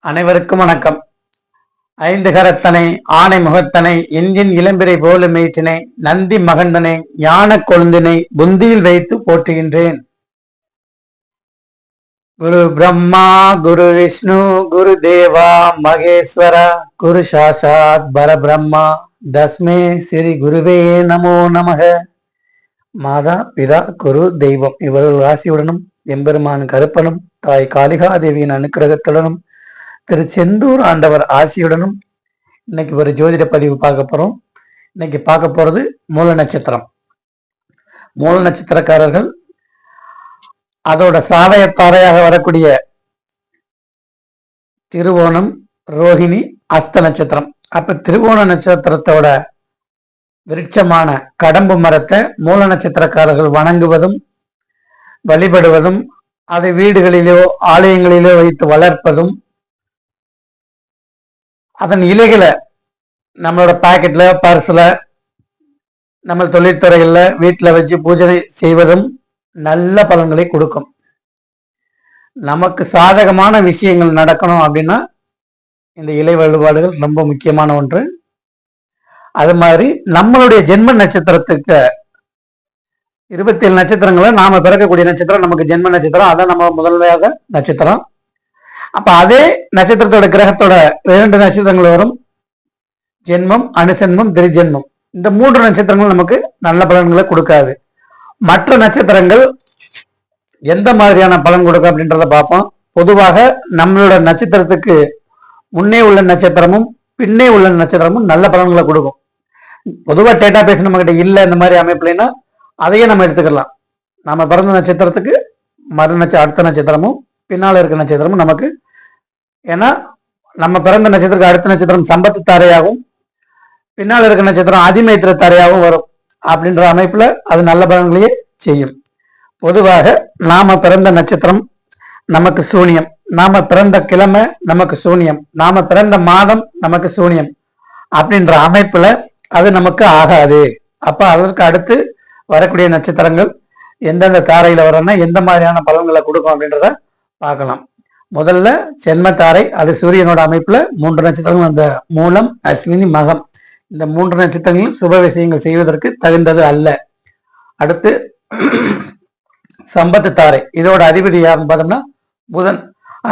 அனைவருக்கும் வணக்கம். ஐந்து கரத்தனை ஆனை முகத்தனை இன்றின் இளம்பிரை போல மீட்டினை நந்தி மகந்தனை ஞான கொழுந்தினை புந்தியில் வைத்து போற்றுகின்றேன். குரு பிரம்மா குரு விஷ்ணு குரு தேவா மகேஸ்வரா குரு சாஷாத் பரபிரம்மா தஸ்மே ஸ்ரீ குருவே நமோ நமக. மாதா பிதா குரு தெய்வம் இவர்கள் ஆசியுடனும் எம்பெருமான் கருப்பனும் தாய் காளிகாதேவியின் அனுக்கிரகத்துடனும் திரு செந்தூர் ஆண்டவர் ஆசியுடனும் இன்னைக்கு ஒரு ஜோதிட பதிவு பார்க்க போறோம். இன்னைக்கு பார்க்க போறது மூல நட்சத்திரம். மூல நட்சத்திரக்காரர்கள் அதோட சாதயத்தாரையாக வரக்கூடிய திருவோணம், ரோஹிணி, அஸ்த நட்சத்திரம். அப்ப திருவோண நட்சத்திரத்தோட விருட்சமான கடம்பு மரத்தை மூல நட்சத்திரக்காரர்கள் வணங்குவதும் வழிபடுவதும் அதை வீடுகளிலோ ஆலயங்களிலோ வைத்து வளர்ப்பதும் அதன் இலைகளை நம்மளோட பாக்கெட்ல பர்ஸ்ல நம்ம தொழிற்துறைகள்ல வீட்டில் வச்சு பூஜை செய்வதும் நல்ல பலன்களை கொடுக்கும். நமக்கு சாதகமான விஷயங்கள் நடக்கணும் அப்படின்னா இந்த இலை வழிபாடுகள் ரொம்ப முக்கியமான ஒன்று. அது மாதிரி நம்மளுடைய ஜென்ம நட்சத்திரத்துக்கு 27 நட்சத்திரங்களை நாம பிறக்கக்கூடிய நட்சத்திரம் நமக்கு ஜென்ம நட்சத்திரம், அதான் நம்ம முதன்மையாக நட்சத்திரம். அப்ப அதே நட்சத்திரத்தோட கிரகத்தோட 2 நட்சத்திரங்கள் வரும், ஜென்மம், அனுசென்மம், திரிஜென்மம். இந்த 3 நட்சத்திரங்கள் நமக்கு நல்ல பலன்களை கொடுக்காது. மற்ற நட்சத்திரங்கள் எந்த மாதிரியான பலன் கொடுக்கும் அப்படின்றத பார்ப்போம். பொதுவாக நம்மளோட நட்சத்திரத்துக்கு முன்னே உள்ள நட்சத்திரமும் பின்னே உள்ள நட்சத்திரமும் நல்ல பலன்களை கொடுக்கும். பொதுவாக டேட்டா பேஸ் நம்ம கிட்ட இல்லை இந்த மாதிரி அமைப்புலன்னா அதையே நம்ம எடுத்துக்கலாம். நம்ம பிறந்த நட்சத்திரத்துக்கு அடுத்த நட்சத்திரமும் பின்னால இருக்க நட்சத்திரமும் நமக்கு, ஏன்னா நம்ம பிறந்த நட்சத்திரத்துக்கு அடுத்த நட்சத்திரம் சம்பத்து தாரையாகவும் பின்னால் இருக்க நட்சத்திரம் அதிமைத்திர தாரையாகவும் வரும். அப்படின்ற அமைப்புல அது நல்ல பலன்களையே செய்யும். பொதுவாக நாம பிறந்த நட்சத்திரம் நமக்கு சூனியம், நாம பிறந்த கிழமை நமக்கு சூனியம், நாம பிறந்த மாதம் நமக்கு சூனியம் அப்படின்ற அமைப்புல அது நமக்கு ஆகாது. அப்ப அதற்கு அடுத்து வரக்கூடிய நட்சத்திரங்கள் எந்தெந்த தாரையில வரணும்னா எந்த மாதிரியான பலன்களை கொடுக்கும் அப்படின்றத பார்க்கலாம். முதல்ல சென்மத்தாரை, அது சூரியனோட அமைப்புல 3 நட்சத்திரங்கள், அந்த மூலம், அஸ்வினி, மகம், இந்த 3 நட்சத்திரங்களும் சுப விஷயங்கள் செய்வதற்கு தகுந்தது அல்ல. அடுத்து சம்பத்து தாரை, இதோட அதிபதி யாருன்னு பார்த்தோம்னா புதன்.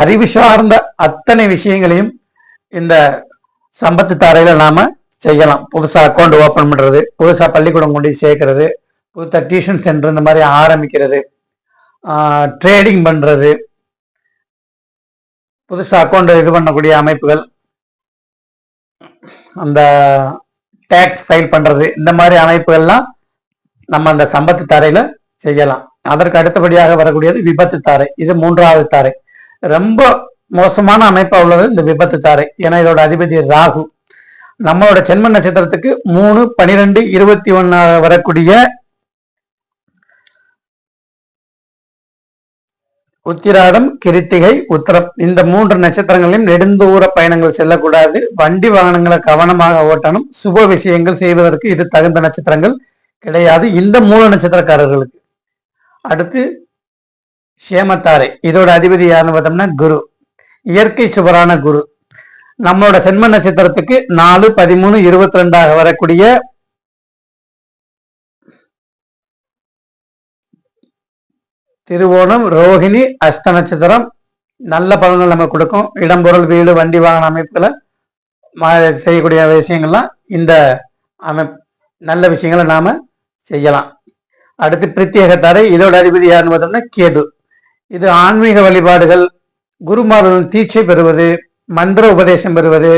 அறிவு சார்ந்த அத்தனை விஷயங்களையும் இந்த சம்பத்து தாரையில நாம செய்யலாம். புதுசா அக்கௌண்ட் ஓபன் பண்றது, புதுசா பள்ளிக்கூடம் கொண்டு சேர்க்கறது, புதுசா டியூஷன் சென்டர் இந்த மாதிரி ஆரம்பிக்கிறது, ட்ரேடிங் பண்றது, புதுசா அக்கௌண்ட் இது பண்ணக்கூடிய அமைப்புகள், அந்த டேக்ஸ் ஃபைல் பண்றது, இந்த மாதிரி அமைப்புகள்லாம் நம்ம அந்த சம்பத்து தாரையில செய்யலாம். அதற்கு அடுத்தபடியாக வரக்கூடியது விபத்து தாரை, இது 3வது தாரை. ரொம்ப மோசமான அமைப்பா உள்ளது இந்த விபத்து தாரை. ஏன்னா இதோட அதிபதி ராகு. நம்மளோட ஜென்ம நட்சத்திரத்துக்கு 3, 12, 21 வரக்கூடிய உத்திராடம், கிருத்திகை, உத்திரம், இந்த 3 நட்சத்திரங்களையும் நெடுந்தூர பயணங்கள் செல்லக்கூடாது. வண்டி வாகனங்களை கவனமாக ஓட்டணும். சுப விஷயங்கள் செய்வதற்கு இது தகுந்த நட்சத்திரங்கள் கிடையாது இந்த மூல நட்சத்திரக்காரர்களுக்கு. அடுத்து சேமத்தாரை, இதோட அதிபதி யாருன்னு பார்த்தோம்னா குரு, இயற்கை சுபரான குரு. நம்மளோட ஜென்ம நட்சத்திரத்துக்கு 4, 13, 22 வரக்கூடிய திருவோணம், ரோஹிணி, அஸ்த நட்சத்திரம் நல்ல பலன்கள் நம்ம கொடுக்கும். இடம்பொருள், வீடு, வண்டி வாகன அமைப்புகளை செய்யக்கூடிய விஷயங்கள்லாம் இந்த நல்ல விஷயங்களை நாம செய்யலாம். அடுத்து பிரத்யேக தாரை, இதோட அதிபதி யாருன்னு பார்த்தோம்னா கேது. இது ஆன்மீக வழிபாடுகள், குருமார்கள் தீட்சை பெறுவது, மந்திர உபதேசம் பெறுவது,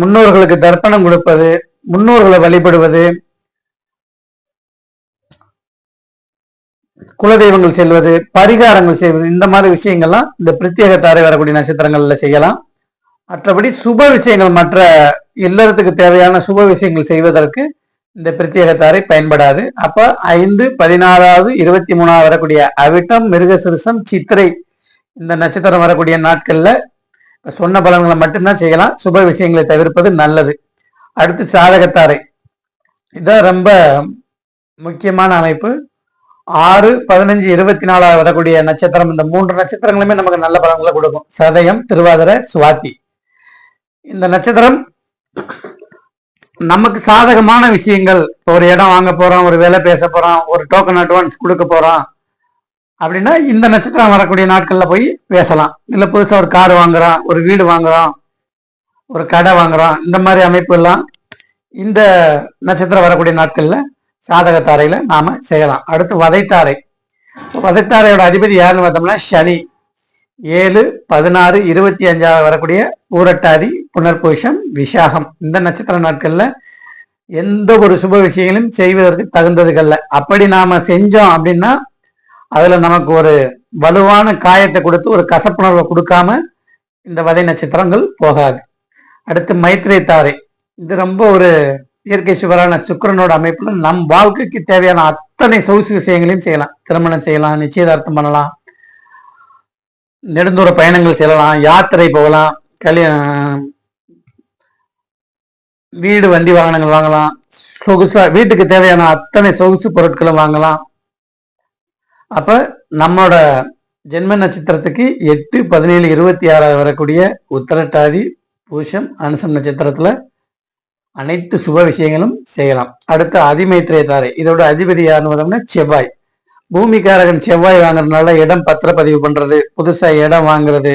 முன்னோர்களுக்கு தர்ப்பணம் கொடுப்பது, முன்னோர்களை வழிபடுவது, குலதெய்வங்கள் செல்வது, பரிகாரங்கள் செய்வது, இந்த மாதிரி விஷயங்கள்லாம் இந்த பிரத்யேக தாரை வரக்கூடிய நட்சத்திரங்கள்ல செய்யலாம். மற்றபடி சுப விஷயங்கள், மற்ற இல்லறத்துக்கு தேவையான சுப விஷயங்கள் செய்வதற்கு இந்த பிரத்யேக தாரை பயன்படாது. அப்ப 5, 14, 23 வரக்கூடிய அவிட்டம், மிருகசிருஷம், சித்திரை இந்த நட்சத்திரம் வரக்கூடிய நாட்கள்ல சொன்ன பலன்களை மட்டும்தான் செய்யலாம். சுப விஷயங்களை தவிர்ப்பது நல்லது. அடுத்து சாதகத்தாரை, இதான் ரொம்ப முக்கியமான அமைப்பு. 6, 15, 24 வரக்கூடிய நட்சத்திரம், இந்த 3 நட்சத்திரங்களுமே நமக்கு நல்ல பலன்களை கொடுக்கும். சதயம், திருவாதிரை, சுவாதி. இந்த நட்சத்திரம் நமக்கு சாதகமான விஷயங்கள், ஒரு இடம் வாங்க போறோம், ஒரு வேலை பேச போறோம், ஒரு டோக்கன் அட்வான்ஸ் கொடுக்க போறோம் அப்படின்னா இந்த நட்சத்திரம் வரக்கூடிய நாட்கள்ல போய் பேசலாம். இல்ல புதுசா ஒரு கார் வாங்குறோம், ஒரு வீடு வாங்குறோம், ஒரு கடை வாங்குறோம், இந்த மாதிரி அமைப்பு எல்லாம் இந்த நட்சத்திரம் வரக்கூடிய நாட்கள்ல சாதகத்தாரையில நாம செய்யலாம். அடுத்து வதைத்தாரை. வதைத்தாரையோட அதிபதி யாருன்னு பார்த்தோம்னா சனி. 7, 16, 25 வரக்கூடிய பூரட்டாதி, புனர்பூஷம், விசாகம் இந்த நட்சத்திர நாட்கள்ல எந்த ஒரு சுப விஷயங்களும் செய்வதற்கு தகுந்ததுகள்ல. அப்படி நாம செஞ்சோம் அப்படின்னா அதுல நமக்கு ஒரு வலுவான காயத்தை கொடுத்து ஒரு கசப்புணர்வை கொடுக்காம இந்த வதை நட்சத்திரங்கள் போகாது. அடுத்து மைத்ரே தாரை. இது ரொம்ப ஒரு இயற்கை சுவரான சுக்கிரனோட அமைப்புல நம் வாழ்க்கைக்கு தேவையான அத்தனை சொகுசு விஷயங்களையும் செய்யலாம். திருமணம் செய்யலாம், நிச்சயதார்த்தம் பண்ணலாம், நெடுந்தூர பயணங்கள் செல்லலாம், யாத்திரை போகலாம், வீடு வண்டி வாகனங்கள் வாங்கலாம், சொகுசா வீட்டுக்கு தேவையான அத்தனை சொகுசு பொருட்களும் வாங்கலாம். அப்ப நம்மளோட ஜென்ம நட்சத்திரத்துக்கு 8, 17, 26 வரக்கூடிய உத்திரட்டாதி, பூஷம், அனுசம் நட்சத்திரத்துல அனைத்து சுப விஷயங்களும் செய்யலாம். அடுத்து அதிமைத்திரை தாரை. இதோட அதிபதி யாருன்னு பார்த்தோம்னா செவ்வாய். பூமிக்காரகன் செவ்வாய் வாங்குறதுனால இடம் பத்திரப்பதிவு பண்றது, புதுசா இடம் வாங்குறது,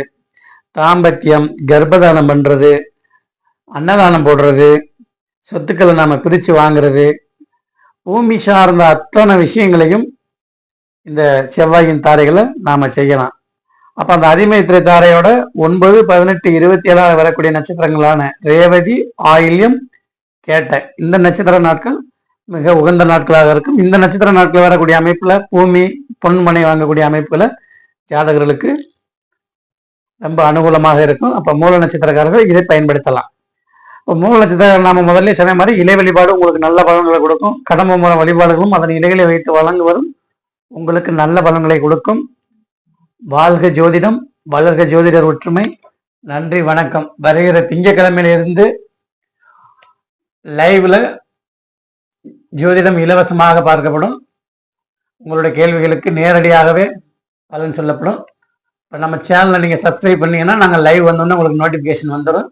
தாம்பத்தியம், கர்ப்பதானம் பண்றது, அன்னதானம் போடுறது, சொத்துக்களை நாம பிரிச்சு வாங்குறது, பூமி சார்ந்த அத்தனை விஷயங்களையும் இந்த செவ்வாயின் தாரைகளை நாம செய்யலாம். அப்ப அந்த அதிமைத்திரை தாரையோட 9, 18, 27 வரக்கூடிய நட்சத்திரங்களான ரேவதி, ஆயில்யம், கேட்ட இந்த நட்சத்திர நாட்கள் மிக உகந்த நாட்களாக இருக்கும். இந்த நட்சத்திர நாட்கள் வரக்கூடிய அமைப்புல பூமி, பொன்மனை வாங்கக்கூடிய அமைப்புல ஜாதகர்களுக்கு ரொம்ப அனுகூலமாக இருக்கும். அப்ப மூல நட்சத்திரக்காரர்கள் இதை பயன்படுத்தலாம். இப்போ மூல நட்சத்திரம் நாம முதல்ல சொன்ன மாதிரி இலை வழிபாடு உங்களுக்கு நல்ல பலன்களை கொடுக்கும். கடம்ப மூல வழிபாடுகளும் அதன் இலைகளை வைத்து வழங்குவதும் உங்களுக்கு நல்ல பலன்களை கொடுக்கும். வாழ்க ஜோதிடம், வளர்க ஜோதிடர் ஒற்றுமை. நன்றி, வணக்கம். வருகிற திங்கட்கிழமையிலிருந்து லைவ்ல ஜோதிடம் இலவசமாக பார்க்கப்படும். உங்களுடைய கேள்விகளுக்கு நேரடியாகவே பலன் சொல்லப்படும். இப்போ நம்ம சேனலை நீங்கள் சப்ஸ்கிரைப் பண்ணீங்கன்னா நாங்கள் லைவ் வந்தோன்னே உங்களுக்கு நோட்டிஃபிகேஷன் வந்துடும்.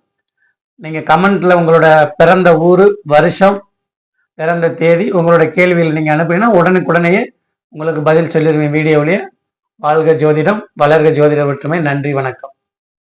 நீங்கள் கமெண்ட்ல உங்களோட பிறந்த ஊர், வருஷம், பிறந்த தேதி, உங்களோட கேள்வியில் நீங்கள் அனுப்பினா உடனுக்குடனேயே உங்களுக்கு பதில் சொல்லிடுவேன் வீடியோவிலேயே. வாழ்க ஜோதிடம், வளர்க ஜோதிட ஒற்றுமை. நன்றி, வணக்கம்.